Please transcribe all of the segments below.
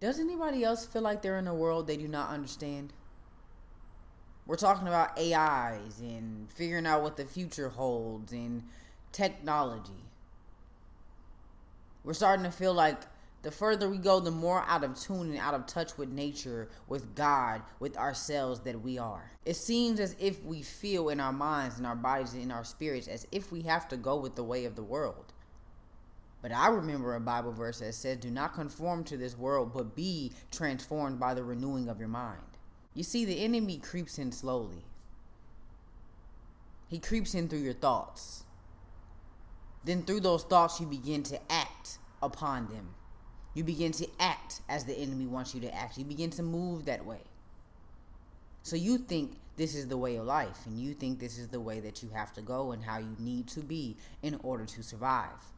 Does anybody else feel like they're in a world they do not understand? We're talking about AIs and figuring out what the future holds and technology. We're starting to feel like the further we go, the more out of tune and out of touch with nature, with God, with ourselves that we are. It seems as if we feel in our minds, in our bodies, and in our spirits as if we have to go with the way of the world. But I remember a Bible verse that says, "Do not conform to this world, but be transformed by the renewing of your mind." You see, the enemy creeps in slowly. He creeps in through your thoughts. Then through those thoughts, you begin to act upon them. You begin to act as the enemy wants you to act. You begin to move that way. So you think this is the way of life, and you think this is the way that you have to go and how you need to be in order to survive.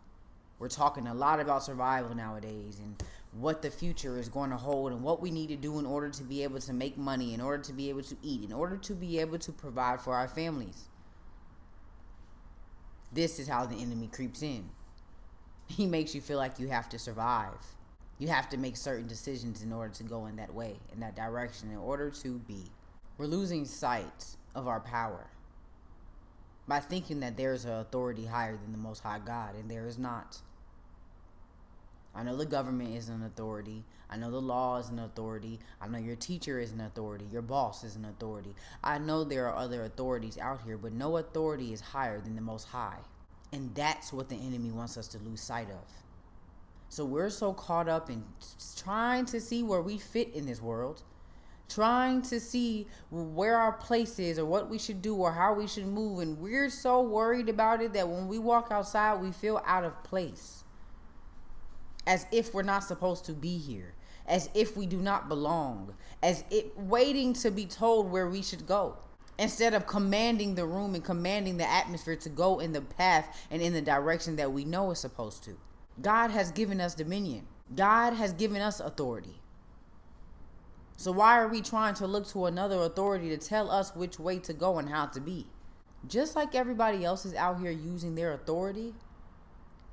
We're talking a lot about survival nowadays and what the future is going to hold and what we need to do in order to be able to make money, in order to be able to eat, in order to be able to provide for our families. This is how the enemy creeps in. He makes you feel like you have to survive. You have to make certain decisions in order to go in that way, in that direction, in order to be. We're losing sight of our power by thinking that there's an authority higher than the Most High God, and there is not. I know the government is an authority. I know the law is an authority. I know your teacher is an authority. Your boss is an authority. I know there are other authorities out here, but no authority is higher than the Most High. And that's what the enemy wants us to lose sight of. So we're so caught up in trying to see where we fit in this world, trying to see where our place is or what we should do or how we should move. And we're so worried about it that when we walk outside, we feel out of place. As if we're not supposed to be here. As if we do not belong. As if waiting to be told where we should go. Instead of commanding the room and commanding the atmosphere to go in the path and in the direction that we know is supposed to. God has given us dominion. God has given us authority. So why are we trying to look to another authority to tell us which way to go and how to be? Just like everybody else is out here using their authority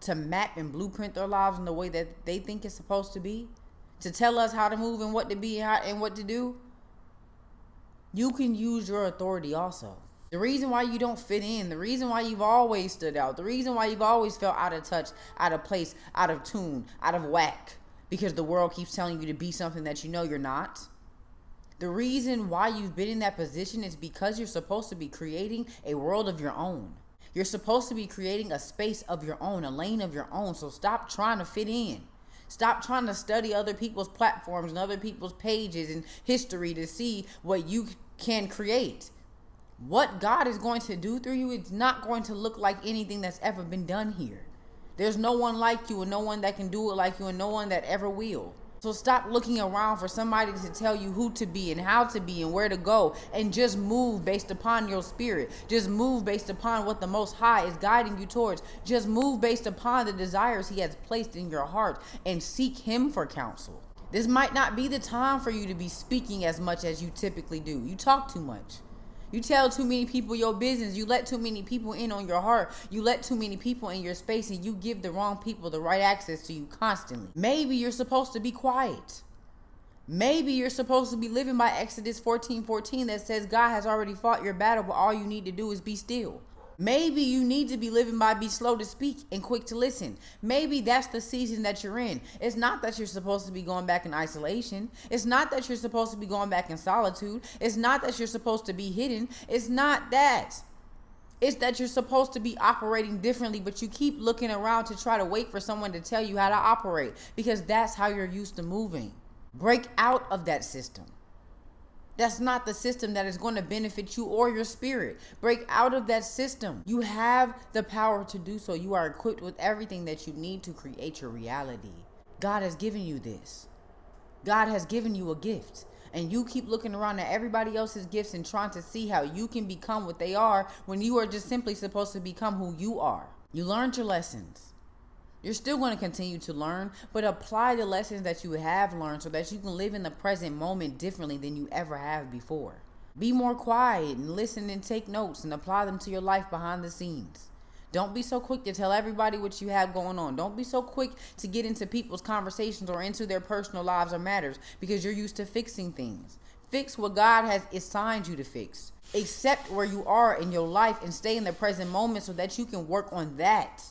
to map and blueprint their lives in the way that they think it's supposed to be, to tell us how to move and what to be and what to do, you can use your authority also. The reason why you don't fit in, the reason why you've always stood out, the reason why you've always felt out of touch, out of place, out of tune, out of whack, because the world keeps telling you to be something that you know you're not. The reason why you've been in that position is because you're supposed to be creating a world of your own. You're supposed to be creating a space of your own, a lane of your own. So stop trying to fit in. Stop trying to study other people's platforms and other people's pages and history to see what you can create. What God is going to do through you, it's not going to look like anything that's ever been done here. There's no one like you and no one that can do it like you and no one that ever will. So stop looking around for somebody to tell you who to be and how to be and where to go, and just move based upon your spirit. Just move based upon what the Most High is guiding you towards. Just move based upon the desires He has placed in your heart and seek Him for counsel. This might not be the time for you to be speaking as much as you typically do. You talk too much. You tell too many people your business. You let too many people in on your heart. You let too many people in your space, and you give the wrong people the right access to you constantly. Maybe you're supposed to be quiet. Maybe you're supposed to be living by Exodus 14:14 that says God has already fought your battle, but all you need to do is be still. Maybe you need to be living by be slow to speak and quick to listen. Maybe that's the season that you're in. It's not that you're supposed to be going back in isolation. It's not that you're supposed to be going back in solitude. It's not that you're supposed to be hidden. It's not that. It's that you're supposed to be operating differently, but you keep looking around to try to wait for someone to tell you how to operate because that's how you're used to moving. Break out of that system. That's not the system that is going to benefit you or your spirit. Break out of that system. You have the power to do so. You are equipped with everything that you need to create your reality. God has given you this. God has given you a gift. And you keep looking around at everybody else's gifts and trying to see how you can become what they are when you are just simply supposed to become who you are. You learned your lessons. You're still going to continue to learn, but apply the lessons that you have learned so that you can live in the present moment differently than you ever have before. Be more quiet and listen and take notes and apply them to your life behind the scenes. Don't be so quick to tell everybody what you have going on. Don't be so quick to get into people's conversations or into their personal lives or matters because you're used to fixing things. Fix what God has assigned you to fix. Accept where you are in your life and stay in the present moment so that you can work on that.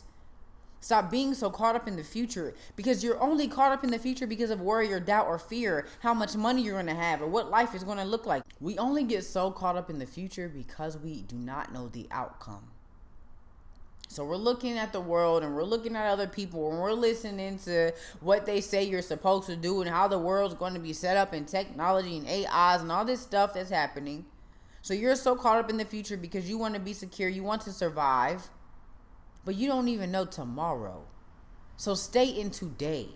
Stop being so caught up in the future, because you're only caught up in the future because of worry or doubt or fear, how much money you're going to have or what life is going to look like. We only get so caught up in the future because we do not know the outcome. So we're looking at the world and we're looking at other people and we're listening to what they say you're supposed to do and how the world's going to be set up in technology and AIs and all this stuff that's happening. So you're so caught up in the future because you want to be secure, you want to survive, but you don't even know tomorrow. So stay in today.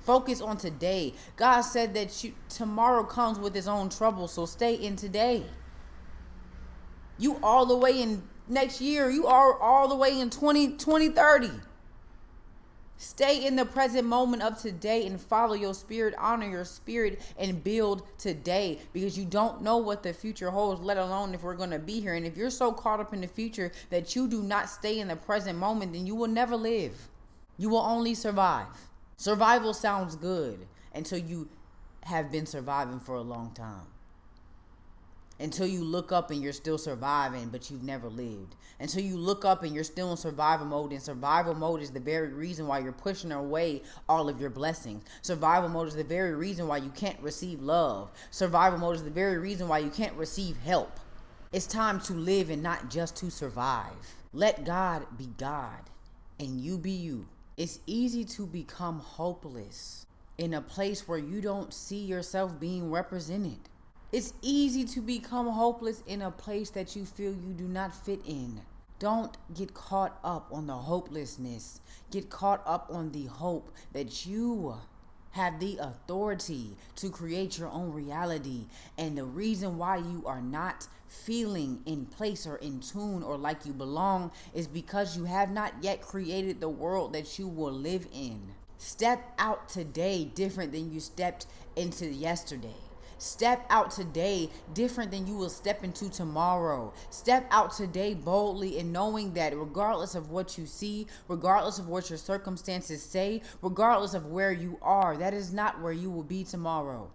Focus on today. God said that tomorrow comes with its own trouble, so stay in today. You all the way in next year, you are all the way in 2030. Stay in the present moment of today and follow your spirit, honor your spirit, and build today, because you don't know what the future holds, let alone if we're going to be here. And if you're so caught up in the future that you do not stay in the present moment, then you will never live. You will only survive. Survival sounds good until you have been surviving for a long time. Until you look up and you're still surviving, but you've never lived. Until you look up and you're still in survival mode. And survival mode is the very reason why you're pushing away all of your blessings. Survival mode is the very reason why you can't receive love. Survival mode is the very reason why you can't receive help. It's time to live and not just to survive. Let God be God and you be you. It's easy to become hopeless in a place where you don't see yourself being represented. It's easy to become hopeless in a place that you feel you do not fit in. Don't get caught up on the hopelessness. Get caught up on the hope that you have the authority to create your own reality. And the reason why you are not feeling in place or in tune or like you belong is because you have not yet created the world that you will live in. Step out today different than you stepped into yesterday. Step out today different than you will step into tomorrow. Step out today boldly and knowing that regardless of what you see, regardless of what your circumstances say, regardless of where you are, that is not where you will be tomorrow.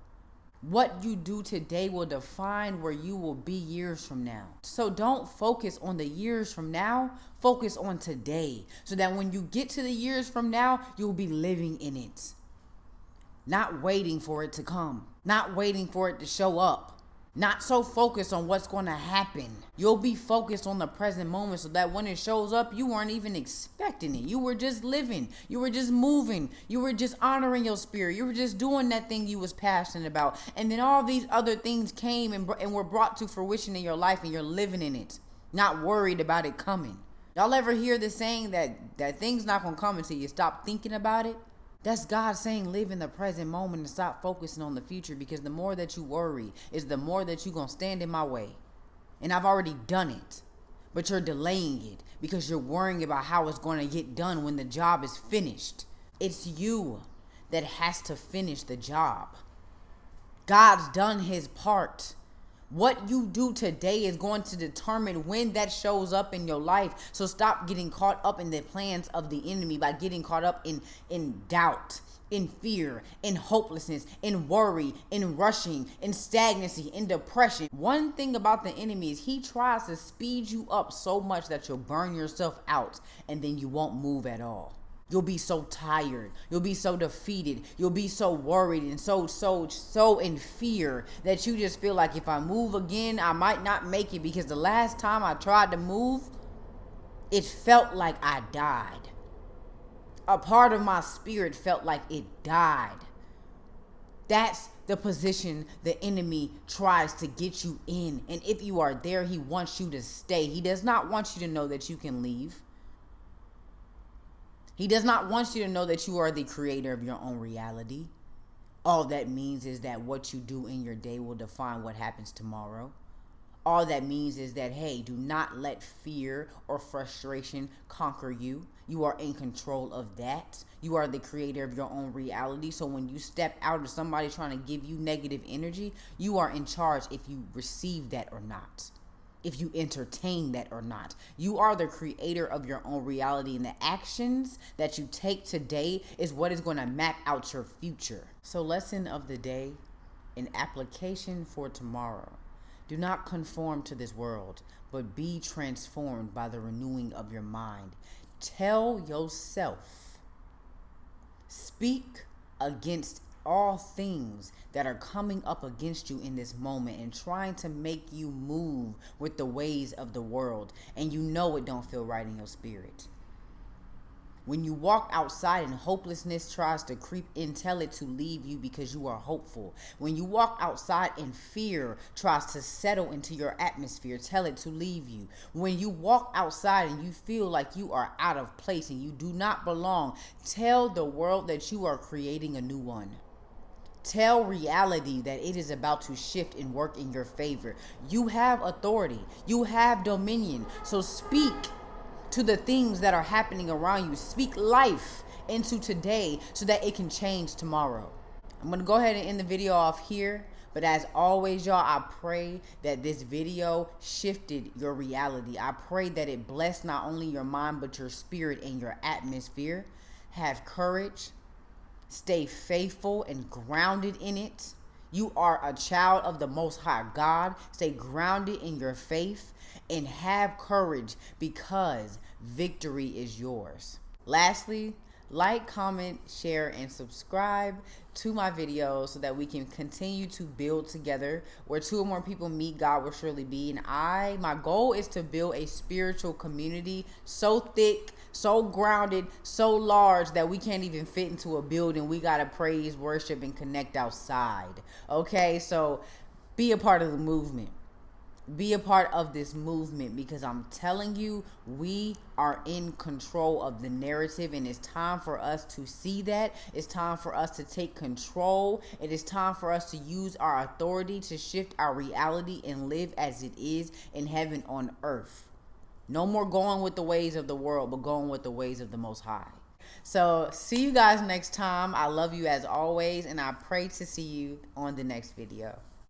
What you do today will define where you will be years from now. So don't focus on the years from now. Focus on today so that when you get to the years from now, you'll be living in it. Not waiting for it to come. Not waiting for it to show up. Not so focused on what's going to happen. You'll be focused on the present moment so that when it shows up, you weren't even expecting it. You were just living. You were just moving. You were just honoring your spirit. You were just doing that thing you was passionate about. And then all these other things came and were brought to fruition in your life, and you're living in it. Not worried about it coming. Y'all ever hear the saying that things not going to come until you stop thinking about it? That's God saying live in the present moment and stop focusing on the future, because the more that you worry is the more that you're going to stand in my way. And I've already done it, but you're delaying it because you're worrying about how it's going to get done when the job is finished. It's you that has to finish the job. God's done his part. What you do today is going to determine when that shows up in your life. So stop getting caught up in the plans of the enemy by getting caught up in doubt, in fear, in hopelessness, in worry, in rushing, in stagnancy, in depression. One thing about the enemy is he tries to speed you up so much that you'll burn yourself out and then you won't move at all. You'll be so tired. You'll be so defeated. You'll be so worried and so in fear that you just feel like if I move again, I might not make it, because the last time I tried to move, it felt like I died. A part of my spirit felt like it died. That's the position the enemy tries to get you in. And if you are there, he wants you to stay. He does not want you to know that you can leave. He does not want you to know that you are the creator of your own reality. All that means is that what you do in your day will define what happens tomorrow. All that means is that, hey, do not let fear or frustration conquer you. You are in control of that. You are the creator of your own reality. So when you step out of somebody trying to give you negative energy, you are in charge if you receive that or not. if you entertain that or not. You are the creator of your own reality, and the actions that you take today is what is going to map out your future. So, lesson of the day, an application for tomorrow. Do not conform to this world, but be transformed by the renewing of your mind. Tell yourself, speak against all things that are coming up against you in this moment and trying to make you move with the ways of the world, and you know it don't feel right in your spirit. When you walk outside and hopelessness tries to creep in, tell it to leave you because you are hopeful. When you walk outside and fear tries to settle into your atmosphere, tell it to leave you. When you walk outside and you feel like you are out of place and you do not belong, tell the world that you are creating a new one. Tell reality that it is about to shift and work in your favor. You have authority. You have dominion. So speak to the things that are happening around you. Speak life into today so that it can change tomorrow. I'm going to go ahead and end the video off here. But as always, y'all, I pray that this video shifted your reality. I pray that it blessed not only your mind, but your spirit and your atmosphere. Have courage. Stay faithful and grounded in it. You are a child of the Most High God. Stay grounded in your faith and have courage because victory is yours. Lastly, like, comment, share, and subscribe to my videos so that we can continue to build together. Where two or more people meet, God will surely be. And my goal is to build a spiritual community so thick, so grounded, so large that we can't even fit into a building. We got to praise, worship, and connect outside. Okay, so be a part of the movement. Be a part of this movement, because I'm telling you, we are in control of the narrative, and it's time for us to see that. It's time for us to take control. It is time for us to use our authority to shift our reality and live as it is in heaven on earth. No more going with the ways of the world, but going with the ways of the Most High. So see you guys next time. I love you as always, and I pray to see you on the next video.